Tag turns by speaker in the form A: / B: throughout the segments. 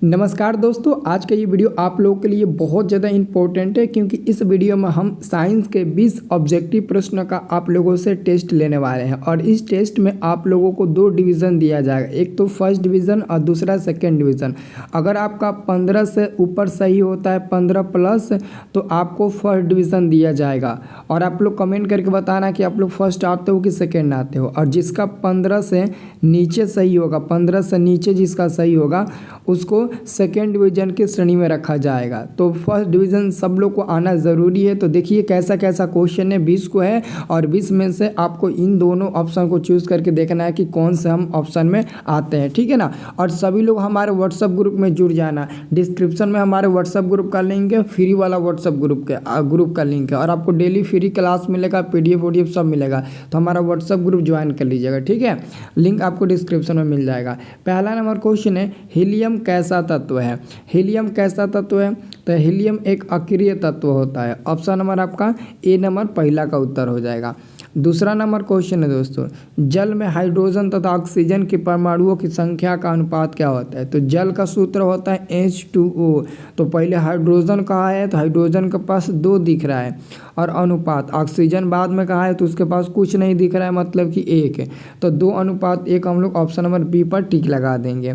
A: नमस्कार दोस्तों, आज का ये वीडियो आप लोगों के लिए बहुत ज़्यादा इम्पोर्टेंट है क्योंकि इस वीडियो में हम साइंस के 20 ऑब्जेक्टिव प्रश्न का आप लोगों से टेस्ट लेने वाले हैं। और इस टेस्ट में आप लोगों को 2 डिवीज़न दिया जाएगा, एक तो फर्स्ट डिवीज़न और दूसरा सेकंड डिवीज़न। अगर आपका 15 से ऊपर सही होता है, 15 प्लस, तो आपको फर्स्ट डिवीज़न दिया जाएगा। और आप लोग कमेंट करके बताना कि आप लोग फर्स्ट आते हो कि सेकेंड आते हो। और जिसका 15 से नीचे सही होगा, 15 से नीचे जिसका सही होगा उसको सेकेंड डिवीज़न की श्रेणी में रखा जाएगा। तो फर्स्ट डिवीज़न सब लोग को आना ज़रूरी है। तो देखिए कैसा कैसा क्वेश्चन है, 20 को है और 20 में से आपको इन दोनों ऑप्शन को चूज़ करके देखना है कि कौन से हम ऑप्शन में आते हैं, ठीक है ना। और सभी लोग हमारे व्हाट्सएप ग्रुप में जुड़ जाना। डिस्क्रिप्शन में हमारे व्हाट्सएप ग्रुप का लिंक है, फ्री वाला व्हाट्सएप ग्रुप का लिंक है। और आपको डेली फ्री क्लास मिलेगा, PDF सब मिलेगा। तो हमारा व्हाट्सएप ग्रुप ज्वाइन कर लीजिएगा, ठीक है। लिंक आपको डिस्क्रिप्शन में मिल जाएगा। पहला नंबर क्वेश्चन है, हीलियम कैसा तत्व है। हीलियम कैसा तत्व है? तो हीलियम एक अक्रिय तत्व होता है। ऑप्शन नंबर आपका ए नंबर पहला का उत्तर हो जाएगा। दूसरा नंबर क्वेश्चन है दोस्तों, जल में हाइड्रोजन तथा ऑक्सीजन के परमाणुओं की संख्या का अनुपात क्या होता है। तो जल का सूत्र होता है H2O। तो पहले हाइड्रोजन कहा है तो हाइड्रोजन के पास 2 दिख रहा है, और अनुपात ऑक्सीजन बाद में कहा है तो उसके पास कुछ नहीं दिख रहा है, मतलब कि 1 है। तो 2:1 हम लोग ऑप्शन नंबर बी पर टिक लगा देंगे।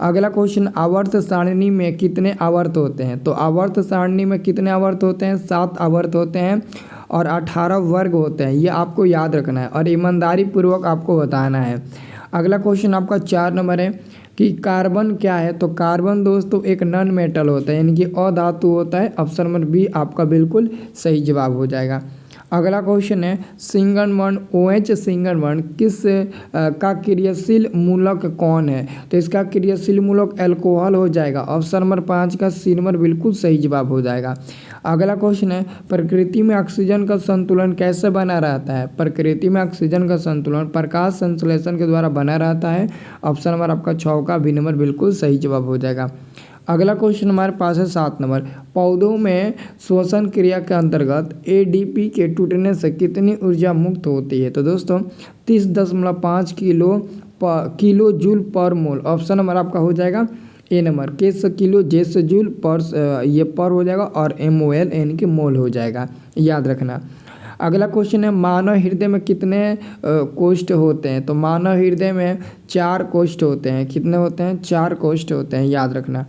A: अगला क्वेश्चन, आवर्त सारणी में कितने आवर्त होते हैं। तो आवर्त सारणी में कितने आवर्त होते हैं? 7 आवर्त होते हैं और 18 वर्ग होते हैं। ये आपको याद रखना है और ईमानदारी पूर्वक आपको बताना है। अगला क्वेश्चन आपका 4 नंबर है कि कार्बन क्या है। तो कार्बन दोस्तों एक नॉन मेटल होता है, यानी कि अधातु होता है। ऑप्शन नंबर बी आपका बिल्कुल सही जवाब हो जाएगा। अगला क्वेश्चन है, single bond OH single bond किस का क्रियाशील मूलक कौन है। तो इसका क्रियाशील मूलक अल्कोहल हो जाएगा। ऑप्शन नंबर 5 का सी नंबर बिल्कुल सही जवाब हो जाएगा। अगला क्वेश्चन है, प्रकृति में ऑक्सीजन का संतुलन कैसे बना रहता है। प्रकृति में ऑक्सीजन का संतुलन प्रकाश संश्लेषण के द्वारा बना रहता है। ऑप्शन नंबर आपका 6 का बी नंबर बिल्कुल सही जवाब हो जाएगा। अगला क्वेश्चन हमारे पास है 7 नंबर, पौधों में श्वसन क्रिया के अंतर्गत ADP के टूटने से कितनी ऊर्जा मुक्त होती है। तो दोस्तों 30.5 किलो जूल पर मोल। ऑप्शन नंबर आपका हो जाएगा ए नंबर, के से किलो, जे से जूल, पर ये पर हो जाएगा, और MOL यानी कि मोल हो जाएगा, याद रखना। अगला क्वेश्चन है, मानव हृदय में कितने कोष्ठ होते हैं। तो मानव हृदय में 4 कोष्ठ होते हैं। कितने होते हैं? 4 कोष्ठ होते हैं, याद रखना।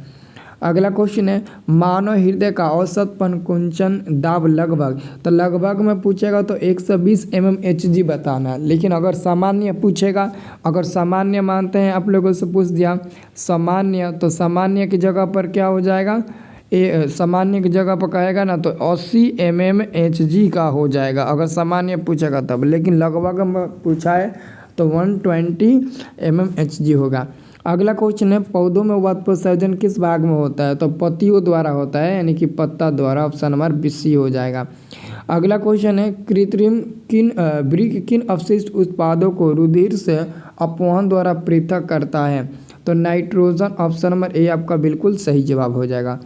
A: अगला क्वेश्चन है, मानव हृदय का औसत परिकुंचन दाब लगभग। तो लगभग में पूछेगा तो 120 mmHg बताना। लेकिन अगर सामान्य पूछेगा, अगर सामान्य मानते हैं आप लोगों से पूछ दिया सामान्य, तो सामान्य की जगह पर क्या हो जाएगा? सामान्य की जगह पर कहेगा ना तो 80 mmHg का हो जाएगा, अगर सामान्य पूछेगा तब। लेकिन लगभग में पूछा है तो 120 mmHg होगा। अगला क्वेश्चन है, पौधों में वाष्पोत्सर्जन किस भाग में होता है। तो पत्तियों द्वारा होता है, यानी कि पत्ता द्वारा। ऑप्शन नंबर BC हो जाएगा। अगला क्वेश्चन है, कृत्रिम वृक्क किन अवशिष्ट उत्पादों को रुधिर से अपवहन द्वारा पृथक करता है। तो नाइट्रोजन। ऑप्शन नंबर ए आपका बिल्कुल सही जवाब हो जाएगा।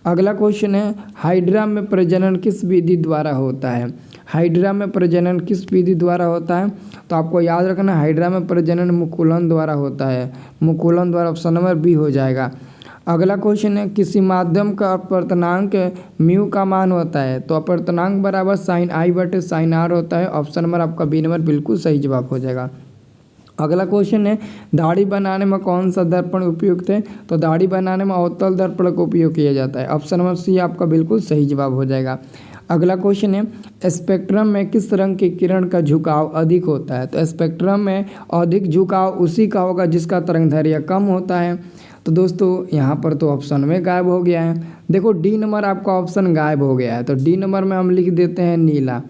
A: अगला क्वेश्चन है, हाइड्रा में प्रजनन किस विधि द्वारा होता है। हाइड्रा में प्रजनन किस विधि द्वारा होता है। तो आपको याद रखना, हाइड्रा में प्रजनन मुकुलन द्वारा होता है, मुकुलन द्वारा। ऑप्शन नंबर बी हो जाएगा। अगला क्वेश्चन है, किसी माध्यम का अपवर्तनांक म्यू का मान होता है। तो अपवर्तनांक बराबर sin I बटे sin R होता है। ऑप्शन नंबर आपका बी नंबर बिल्कुल सही जवाब हो जाएगा। अगला क्वेश्चन है, दाढ़ी बनाने में कौन सा दर्पण उपयुक्त है। तो दाढ़ी बनाने में अवतल दर्पण का उपयोग किया जाता है। ऑप्शन नंबर सी आपका बिल्कुल सही जवाब हो जाएगा। अगला क्वेश्चन है, स्पेक्ट्रम में किस रंग की किरण का झुकाव अधिक होता है। तो स्पेक्ट्रम में अधिक झुकाव उसी का होगा जिसका तरंगदैर्घ्य कम होता है। तो दोस्तों यहाँ पर तो ऑप्शन में गायब हो गया है। देखो डी नंबर आपका ऑप्शन गायब हो गया है। तो डी नंबर में हम लिख देते हैं नीला,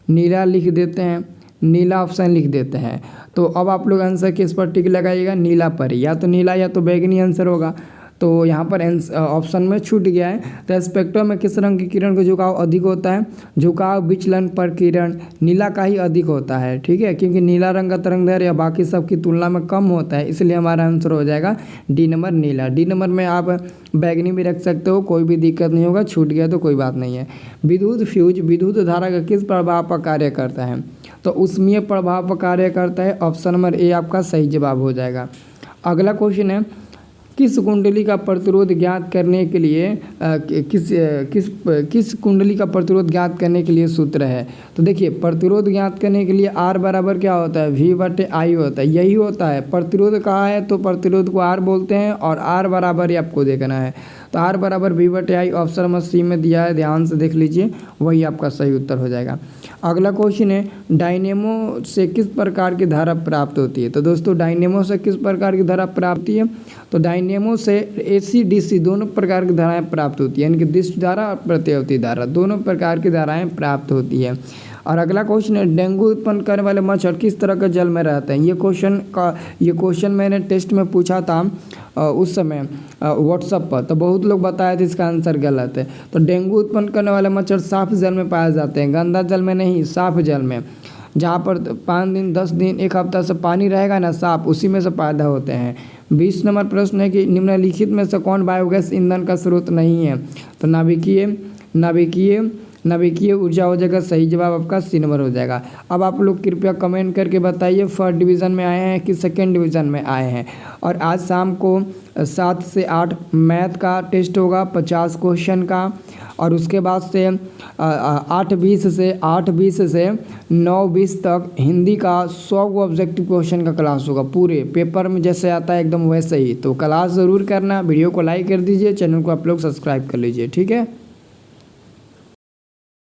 A: नीला लिख देते हैं, नीला ऑप्शन लिख देते हैं। तो अब आप लोग आंसर किस पर टिक लगाइएगा? नीला पर। या तो नीला या तो बैगनी आंसर होगा। तो यहाँ पर ऑप्शन में छूट गया है। तो स्पेक्ट्रम में किस रंग की किरण का झुकाव अधिक होता है। झुकाव विचलन पर किरण नीला का ही अधिक होता है, ठीक है, क्योंकि नीला रंग का तरंगदैर्घ्य या बाकी सब की तुलना में कम होता है, इसलिए हमारा आंसर हो जाएगा डी नंबर नीला। डी नंबर में आप बैगनी भी रख सकते हो, कोई भी दिक्कत नहीं होगा, छूट गया तो कोई बात नहीं है। विद्युत फ्यूज विद्युत धारा का किस प्रभाव पर कार्य करता है। तो ऊष्मीय प्रभाव पर कार्य करता है। ऑप्शन नंबर ए आपका सही जवाब हो जाएगा। अगला क्वेश्चन है, किस कुंडली का प्रतिरोध ज्ञात करने के लिए किस कुंडली का प्रतिरोध ज्ञात करने के लिए सूत्र है। तो देखिए प्रतिरोध ज्ञात करने के लिए R बराबर क्या होता है, V/I होता है, यही होता है। प्रतिरोध कहा है तो प्रतिरोध को R बोलते हैं और R बराबर ही आपको देखना है। तो R बराबर V/I ऑप्शन नंबर सी में दिया है, ध्यान से देख लीजिए, वही आपका सही उत्तर हो जाएगा। अगला क्वेश्चन है डायनेमो से किस प्रकार की धारा प्राप्त होती है। तो दोस्तों डायनेमो से किस प्रकार की धारा प्राप्त होती है, तो डायनेमो से AC DC दोनों प्रकार की धाराएं प्राप्त होती है, यानी कि दिष्ट धारा और प्रत्यावर्ती धारा दोनों प्रकार की धाराएं प्राप्त होती है। और अगला क्वेश्चन है डेंगू उत्पन्न करने वाले मच्छर किस तरह के जल में रहते हैं। ये क्वेश्चन मैंने टेस्ट में पूछा था उस समय व्हाट्सएप पर, तो बहुत लोग बताए थे इसका आंसर गलत है। तो डेंगू उत्पन्न करने वाले मच्छर साफ जल में पाए जाते हैं, गंदा जल में नहीं, साफ जल में। जहाँ पर 5 दिन 10 दिन 1 हफ्ता से पानी रहेगा ना साफ, उसी में से पैदा होते हैं। 20 नंबर प्रश्न है कि निम्नलिखित में से कौन बायोगैस ईंधन का स्रोत नहीं है। तो नाभिकीय ऊर्जा हो जाएगा, सही जवाब आपका C नंबर हो जाएगा। अब आप लोग कृपया कमेंट करके बताइए फर्स्ट डिवीज़न में आए हैं कि सेकेंड डिवीज़न में आए हैं। और आज शाम को 7 से 8 मैथ का टेस्ट होगा 50 क्वेश्चन का, और उसके बाद से 8:20 से 9:20 तक हिंदी का 100 ऑब्जेक्टिव क्वेश्चन का क्लास होगा, पूरे पेपर में जैसे आता है एकदम वैसे ही। तो क्लास ज़रूर करना, वीडियो को लाइक कर दीजिए, चैनल को आप लोग सब्सक्राइब कर लीजिए, ठीक है।